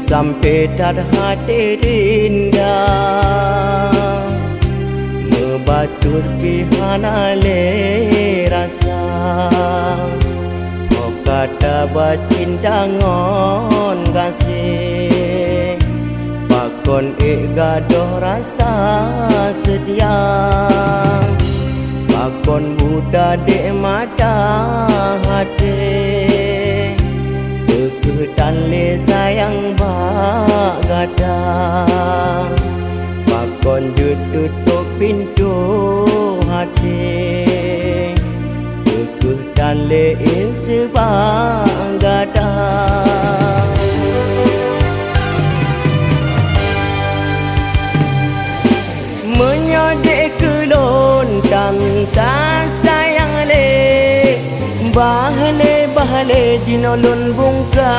sampai hati indah membatur pihana le rasa oh kata bacinta ngon kasih bakon gadoh rasa setia bakon buda dek mata hati dan le sayang bak gadang bakon tutup pintu hati dan le insebang gadang menyodek kelon tak sayang le bahale jinolon bungka